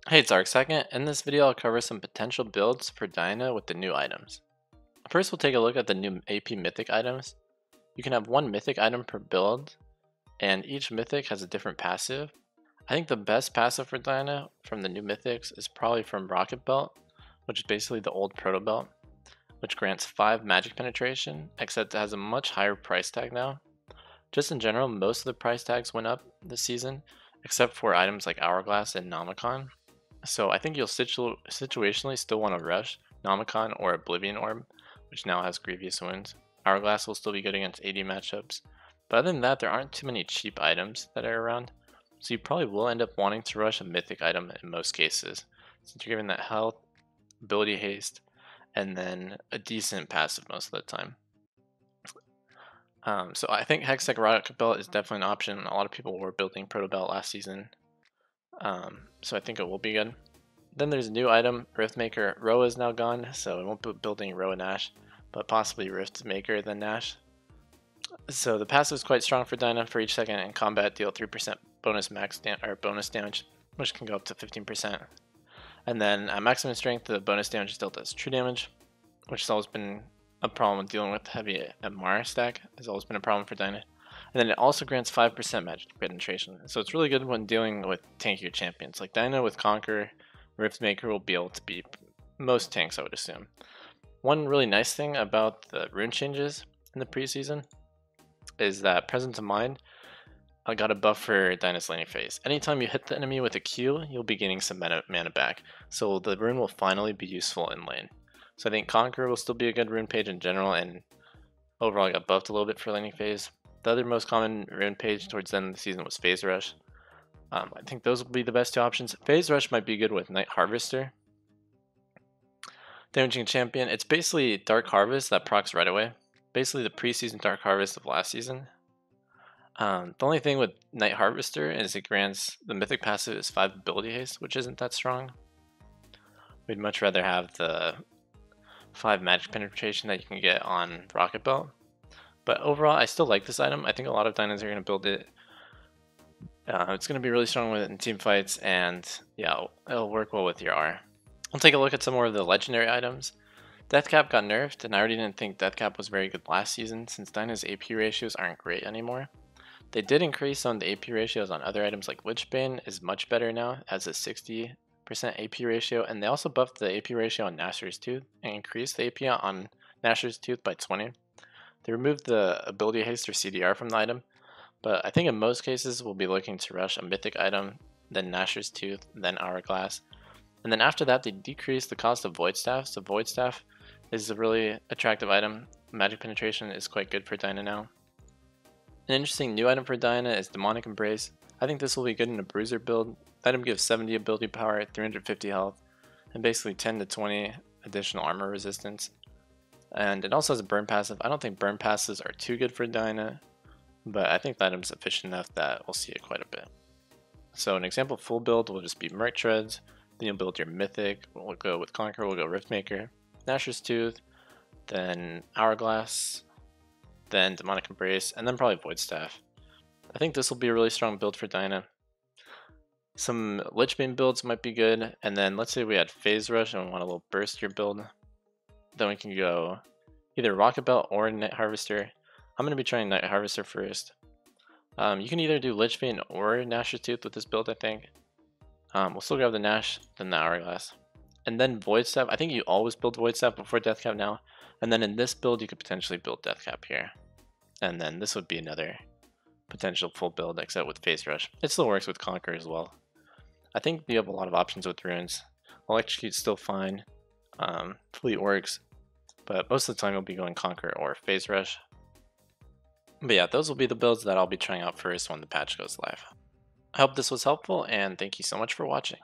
Hey, it's Second. In this video, I'll cover some potential builds for Diana with the new items. First, we'll take a look at the new AP Mythic items. You can have one Mythic item per build, and each Mythic has a different passive. I think the best passive for Diana from the new Mythics is probably from Rocket Belt, which is basically the old Proto Belt, which grants 5 magic penetration, except it has a much higher price tag now. Just in general, most of the price tags went up this season, except for items like Hourglass and Nomicon. So I think you'll situationally still want to rush Nomicon or Oblivion Orb, which now has Grievous Wounds. Hourglass will still be good against AD matchups. But other than that, there aren't too many cheap items that are around. So you probably will end up wanting to rush a mythic item in most cases, since you're given that health, ability haste, and then a decent passive most of the time. So I think Hextech Rocket Belt is definitely an option. A lot of people were building Proto Belt last season. So I think it will be good. Then there's a new item, Riftmaker. Roa is now gone, so I won't be building Roa Nash, but possibly Riftmaker then Nash. So the passive is quite strong for Dyna. For each second in combat, deal 3% bonus bonus damage, which can go up to 15%. And then at maximum strength, the bonus damage is dealt as true damage, which has always been a problem with dealing with heavy MR stack. Has always been a problem for Dyna. And then it also grants 5% magic penetration, so it's really good when dealing with tankier champions. Like Dyna with Conquer, Riftmaker will be able to beat most tanks, I would assume. One really nice thing about the rune changes in the preseason is that Presence of Mind got a buff for Dyna's laning phase. Anytime you hit the enemy with a Q, you'll be gaining some mana back, so the rune will finally be useful in lane. So I think Conquer will still be a good rune page in general, and overall got buffed a little bit for laning phase. The other most common rune page towards the end of the season was Phase Rush. I think those will be the best two options. Phase Rush might be good with Night Harvester. Damaging Champion, it's basically Dark Harvest that procs right away. Basically the preseason Dark Harvest of last season. The only thing with Night Harvester is it grants the Mythic passive is 5 ability haste, which isn't that strong. We'd much rather have the 5 magic penetration that you can get on Rocket Belt. But overall, I still like this item. I think a lot of Dynas are going to build it. It's going to be really strong with it in team fights, and yeah, it'll work well with your R. We'll take a look at some more of the legendary items. Deathcap got nerfed, and I already didn't think Deathcap was very good last season since Dyna's AP ratios aren't great anymore. They did increase some of the AP ratios on other items like Lichbane is much better now, it has a 60% AP ratio, and they also buffed the AP ratio on Nashor's Tooth and increased the AP on Nashor's Tooth by 20. They removed the ability haste or CDR from the item, but I think in most cases we'll be looking to rush a mythic item, then Nashor's Tooth, then Hourglass. And then after that they decreased the cost of Void Staff, so Void Staff is a really attractive item. Magic penetration is quite good for Dyna now. An interesting new item for Dyna is Demonic Embrace. I think this will be good in a bruiser build. The item gives 70 ability power, 350 health, and basically 10 to 20 additional armor resistance. And it also has a burn passive. I don't think burn passives are too good for Dyna, but I think the item's efficient enough that we'll see it quite a bit. So an example full build will just be Merc Treads, then you'll build your Mythic, we'll go with Conquer, we'll go Riftmaker, Nashor's Tooth, then Hourglass, then Demonic Embrace, and then probably Void Staff. I think this will be a really strong build for Dyna. Some Lichbane builds might be good, and then let's say we had Phase Rush and we want a little burstier build. Then we can go either Rocket Belt or Night Harvester. I'm going to be trying Night Harvester first. You can either do Lichbane or Nashor's Tooth with this build, I think. We'll still grab the Nash, then the Hourglass. And then Void Staff. I think you always build Void Staff before Deathcap now. And then in this build, you could potentially build Deathcap here. And then this would be another potential full build, except with Phase Rush. It still works with Conquer as well. I think you have a lot of options with runes. Electrocute's still fine. Fleet works. But most of the time you'll be going Conquer or Phase Rush. But yeah, those will be the builds that I'll be trying out first when the patch goes live. I hope this was helpful, and thank you so much for watching.